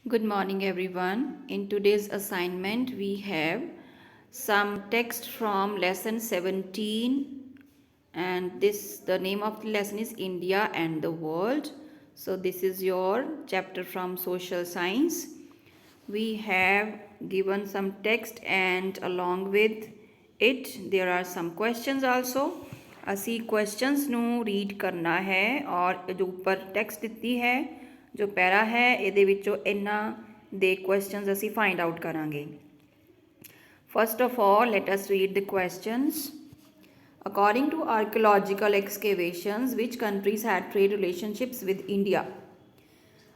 Good morning, everyone. In today's assignment, we have some text from lesson 17, and the name of the lesson is India and the World. So, this is your chapter from social science. We have given some text, and along with it, there are some questions also. ਅਸੀਂ questions ਨੂੰ read ਕਰਨਾ ਹੈ ਔਰ ਜੋ ਉੱਪਰ text ਦਿੱਤੀ ਹੈ ਜੋ ਪੈਰਾ ਹੈ ਇਹਦੇ ਵਿੱਚੋਂ ਇਹਨਾਂ ਦੇ ਕੁਐਸਚਨਸ ਅਸੀਂ ਫਾਈਂਡ ਆਊਟ ਕਰਾਂਗੇ first of all let us read the questions according to archaeological excavations which countries had trade relationships with India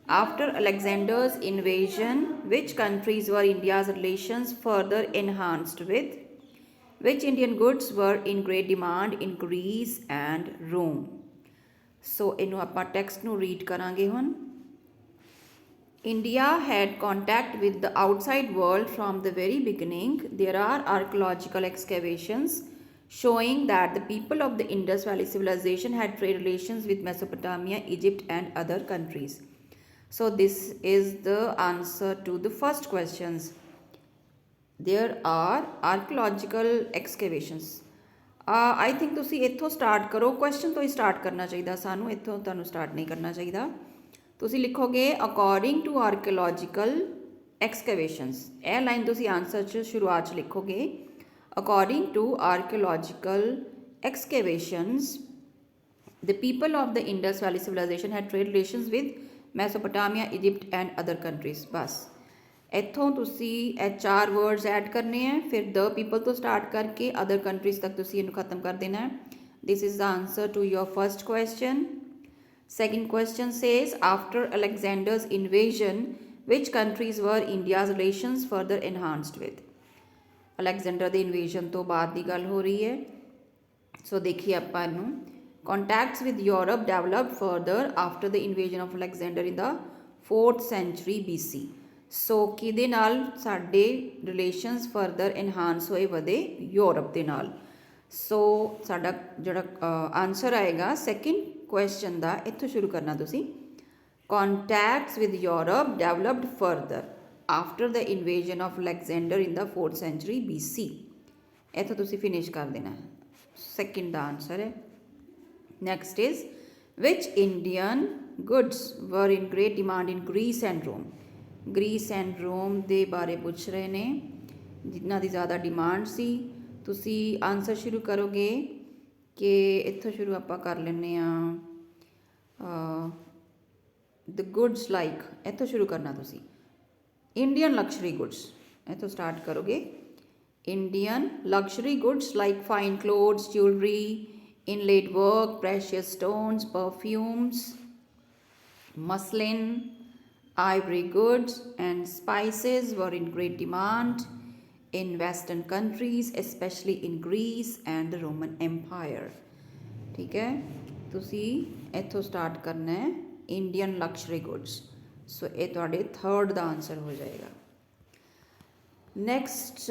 after Alexander's invasion which countries were India's relations further enhanced with which Indian goods were in great demand in Greece and Rome so ਇਹਨੂੰ ਆਪਾਂ text ਨੂੰ read ਕਰਾਂਗੇ ਹੁਣ India had contact with the outside world from the very beginning. There are archaeological excavations showing that the people of the Indus Valley civilization had trade relations with Mesopotamia, Egypt, and other countries. So, this is the answer to the first questions. There are archaeological excavations. I think ਤੁਸੀਂ ਇੱਥੋਂ start ਕਰੋ question ਤੋਂ ਹੀ start ਕਰਨਾ ਚਾਹੀਦਾ ਸਾਨੂੰ ਇੱਥੋਂ ਤੁਹਾਨੂੰ start ਨਹੀਂ ਕਰਨਾ ਚਾਹੀਦਾ ਤੁਸੀਂ ਲਿਖੋਗੇ ਅਕੋਰਡਿੰਗ ਟੂ ਆਰਕੀਓਲੋਜੀਕਲ ਐਕਸਕੇਵੇਸ਼ਨਸ ਇਹ ਲਾਈਨ ਤੁਸੀਂ ਆਨਸਰ 'ਚ ਸ਼ੁਰੂਆਤ 'ਚ ਲਿਖੋਗੇ according to archaeological excavations the people of the Indus Valley civilisation had trade relations with Mesopotamia Egypt and other countries ਬਸ ਇੱਥੋਂ ਤੁਸੀਂ ਇਹ 4 ਵਰਡਸ ਐਡ ਕਰਨੇ ਹੈ ਫਿਰ ਦ ਪੀਪਲ ਤੋਂ ਸਟਾਰਟ ਕਰਕੇ ਅਦਰ ਕੰਟਰੀਜ਼ ਤੱਕ ਤੁਸੀਂ ਇਹਨੂੰ ਖਤਮ ਕਰ ਦੇਣਾ ਹੈ this is the answer to your first question Second question says, after Alexander's invasion, which countries were India's relations further enhanced with? Alexander the invasion ਤੋਂ ਬਾਅਦ ਦੀ ਗੱਲ ਹੋ ਰਹੀ ਹੈ ਸੋ ਦੇਖੀਏ ਆਪਾਂ ਇਹਨੂੰ contacts with Europe developed further after the invasion of Alexander in the 4th century BC. ਸੋ ਕਿਹਦੇ ਨਾਲ ਸਾਡੇ ਰਿਲੇਸ਼ਨਸ ਫਰਦਰ ਇਨਹਾਂਸ ਹੋਏ ਵਧੇ ਯੂਰਪ ਦੇ ਨਾਲ ਸੋ ਸਾਡਾ ਜਿਹੜਾ ਆਨਸਰ ਆਏਗਾ ਸੈਕਿੰਡ ਕੁਐਸਚਨ ਦਾ ਇੱਥੋਂ ਸ਼ੁਰੂ ਕਰਨਾ ਤੁਸੀਂ contacts with Europe developed further after the invasion of Alexander in the 4th century BC ਇੱਥੋਂ ਤੁਸੀਂ ਫਿਨਿਸ਼ ਕਰ ਦੇਣਾ ਸੈਕਿੰਡ ਦਾ ਆਨਸਰ ਹੈ next is which Indian goods were in great demand in Greece and Rome Greece and Rome ਦੇ ਬਾਰੇ ਪੁੱਛ ਰਹੇ ਨੇ ਜਿਨ੍ਹਾਂ ਦੀ ਜ਼ਿਆਦਾ ਡਿਮਾਂਡ ਸੀ ਤੁਸੀਂ ਆਨਸਰ ਸ਼ੁਰੂ ਕਰੋਗੇ ਕਿ ਇੱਥੋਂ ਸ਼ੁਰੂ ਆਪਾਂ ਕਰ ਲੈਂਦੇ ਹਾਂ ਦ ਗੁੱਡਸ ਲਾਈਕ ਇੱਥੋਂ ਸ਼ੁਰੂ ਕਰਨਾ ਤੁਸੀਂ ਇੰਡੀਅਨ ਲਕਸ਼ਰੀ ਗੁੱਡਸ ਇੱਥੋਂ ਸਟਾਰਟ ਕਰੋਗੇ Indian luxury goods like fine clothes jewellery inlaid work precious stones perfumes muslin ivory goods and spices were in great demand in Western countries, especially in Greece and the Roman Empire. ठीक है ਤੁਸੀਂ ਇੱਥੋਂ start ਕਰਨਾ ਹੈ Indian luxury goods ਸੋ ਇਹ ਤੁਹਾਡੇ third ਦਾ answer ਹੋ ਜਾਏਗਾ next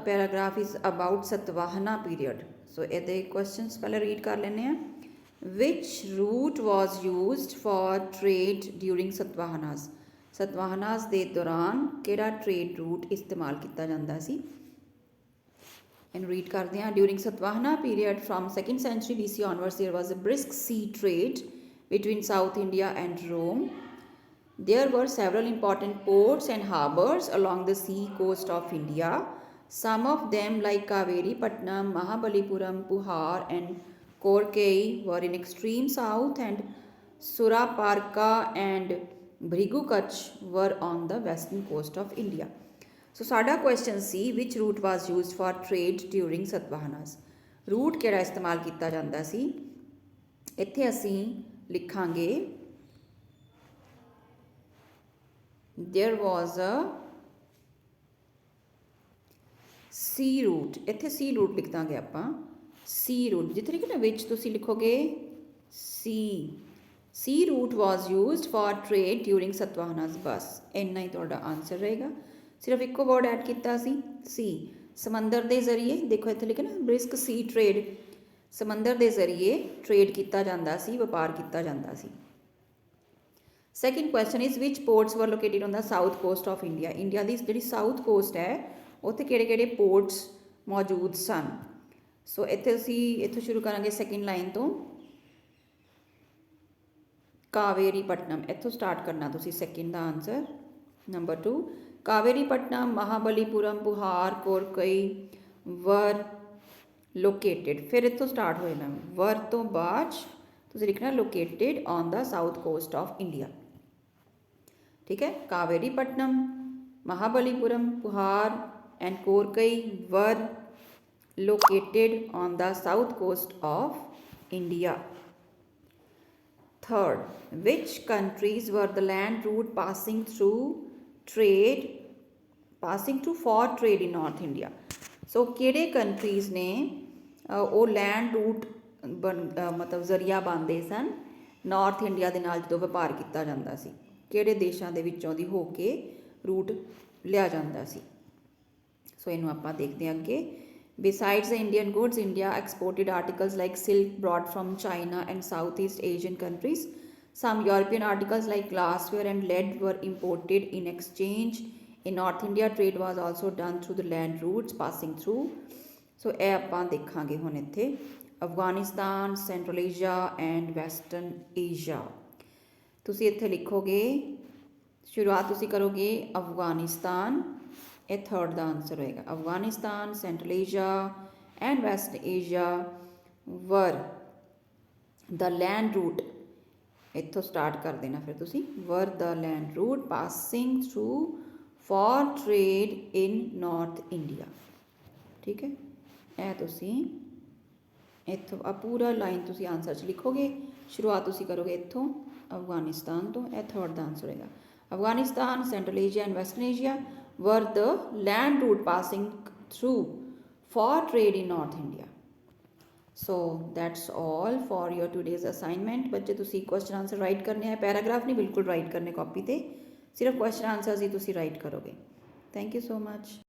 paragraph is about Satavahana period so ਇਹਦੇ ਕੁਐਸਚਨਸ ਪਹਿਲਾਂ ਰੀਡ ਕਰ ਲੈਂਦੇ ਹਾਂ which route was used for trade during ਸਤਵਾਹਨਾਸ ਸਤਵਾਹਨਾਸ ਦੇ ਦੌਰਾਨ ਕਿਹੜਾ ਟ੍ਰੇਡ ਰੂਟ ਇਸਤੇਮਾਲ ਕੀਤਾ ਜਾਂਦਾ ਸੀ ਇਹਨੂੰ ਰੀਡ ਕਰਦੇ ਹਾਂ during Satavahana period from 2nd century BC onwards there was a brisk sea trade between South India and Rome. There were several important ports and harbours along the sea coast of India. Some of them like Kaveri Patnam, Mahabalipuram, Puhar and Korkei were in extreme south and Suraparka and Bhrigu Kutch were on the western coast of India. So ਸਾਡਾ question C which route was used for trade during Satavahanas. route ਕਿਹੜਾ ਇਸਤੇਮਾਲ ਕੀਤਾ ਜਾਂਦਾ ਸੀ ਇੱਥੇ ਅਸੀਂ ਲਿਖਾਂਗੇ there was a sea route ਇੱਥੇ sea route ਲਿਖ ਦਾਂਗੇ ਆਪਾਂ sea route ਜਿੱਥੇ ਲਿਖਣਾ ਵਿੱਚ ਤੁਸੀਂ ਲਿਖੋਗੇ sea route was used for trade during ਸਤਵਾਹਨਾਸ ਬਸ ਇੰਨਾ ਹੀ ਤੁਹਾਡਾ ਆਨਸਰ ਰਹੇਗਾ ਸਿਰਫ ਇੱਕੋ ਵਰਡ ਐਡ ਕੀਤਾ ਸੀ ਸੀ ਸਮੁੰਦਰ ਦੇ ਜ਼ਰੀਏ ਦੇਖੋ ਇੱਥੇ ਲਿਖਿਆ ਨਾ ਬ੍ਰਿਸਕ ਸੀ ਟ੍ਰੇਡ ਸਮੁੰਦਰ ਦੇ ਜ਼ਰੀਏ ਟ੍ਰੇਡ ਕੀਤਾ ਜਾਂਦਾ ਸੀ ਵਪਾਰ ਕੀਤਾ ਜਾਂਦਾ ਸੀ second question is which ports were located on the south coast of India. India ਦੀ ਜਿਹੜੀ ਸਾਊਥ ਕੋਸਟ ਹੈ ਉੱਥੇ ਕਿਹੜੇ ਕਿਹੜੇ ਪੋਰਟਸ ਮੌਜੂਦ ਸਨ। ਸੋ ਇੱਥੇ ਅਸੀਂ ਇੱਥੋਂ ਸ਼ੁਰੂ ਕਰਾਂਗੇ ਸੈਕਿੰਡ ਲਾਈਨ ਤੋਂ, ਕਾਵੇਰੀਪਟਨਮ ਇੱਥੋਂ ਸਟਾਰਟ ਕਰਨਾ ਤੁਸੀਂ ਸੈਕਿੰਡ ਦਾ ਆਨਸਰ। ਨੰਬਰ 2 ਕਾਵੇਰੀਪਟਨਮ, ਮਹਾਬਲੀਪੁਰਮ, ਪੁਹਾਰ, ਕੋਰਕਈ ਵਰ ਲੋਕੇਟਡ। ਫਿਰ ਇੱਥੋਂ ਸਟਾਰਟ ਹੋ ਜਾਣਾ, ਵਰ ਤੋਂ ਬਾਅਦ ਤੁਸੀਂ ਲਿਖਣਾ located on the south coast of India. ठीक है, Kaveripattinam, Mahabalipuram, पुहार and Korkai were located on the south coast of India. Third, which countries were the land route passing through for trade in North India? So ਕਿਹੜੇ countries ਨੇ ਉਹ land route ਮਤਲਬ ਜ਼ਰੀਆ ਬਣਦੇ ਸਨ north India ਦੇ ਨਾਲ ਜਦੋਂ ਵਪਾਰ ਕੀਤਾ ਜਾਂਦਾ ਸੀ, ਕਿਹੜੇ ਦੇਸ਼ਾਂ ਦੇ ਵਿੱਚੋਂ ਦੀ ਹੋ ਕੇ ਰੂਟ ਲਿਆ ਜਾਂਦਾ ਸੀ। ਸੋ ਇਹਨੂੰ ਆਪਾਂ ਦੇਖਦੇ ਹਾਂ ਅੱਗੇ। Besides the Indian goods, India exported articles like silk brought from China and South East Asian countries. Some European articles like glassware and lead were imported in exchange. In North India, trade was also done through the land routes passing through. So ਇਹ ਆਪਾਂ ਦੇਖਾਂਗੇ ਹੁਣ ਇੱਥੇ Afghanistan, Central Asia and western Asia. ਤੁਸੀਂ ਇੱਥੇ ਲਿਖੋਗੇ, ਸ਼ੁਰੂਆਤ ਤੁਸੀਂ ਕਰੋਗੇ ਅਫਗਾਨਿਸਤਾਨ, ਇਹ ਥਰਡ ਦਾ ਆਨਸਰ ਹੋਏਗਾ। Afghanistan, Central Asia and West Asia were the land route, ਇੱਥੋਂ ਸਟਾਰਟ ਕਰ ਦੇਣਾ ਫਿਰ ਤੁਸੀਂ, were the land route passing through for trade in North India. ਠੀਕ ਹੈ, ਇਹ ਤੁਸੀਂ ਇੱਥੋਂ ਆ ਪੂਰਾ ਲਾਈਨ ਤੁਸੀਂ ਆਨਸਰ 'ਚ ਲਿਖੋਗੇ। ਸ਼ੁਰੂਆਤ ਤੁਸੀਂ ਕਰੋਗੇ ਇੱਥੋਂ ਅਫਗਾਨਿਸਤਾਨ ਤੋਂ, ਇਹ ਥਰਡ ਦਾ ਆਨਸਰ ਹੋਏਗਾ। Afghanistan, Central Asia and western Asia were the land route passing through for trade in North India. So that's all for your today's assignment. ਬੱਚੇ ਤੁਸੀਂ ਕੁਐਸਚਨ ਆਨਸਰ ਰਾਈਟ ਕਰਨੇ ਹੈ, ਪੈਰਾਗ੍ਰਾਫ ਨਹੀਂ ਬਿਲਕੁਲ ਰਾਈਟ ਕਰਨੇ ਕਾਪੀ ਤੇ, ਸਿਰਫ ਕੁਐਸਚਨ ਆਨਸਰਸ ਹੀ ਤੁਸੀਂ ਰਾਈਟ ਕਰੋਗੇ। Thank you so much.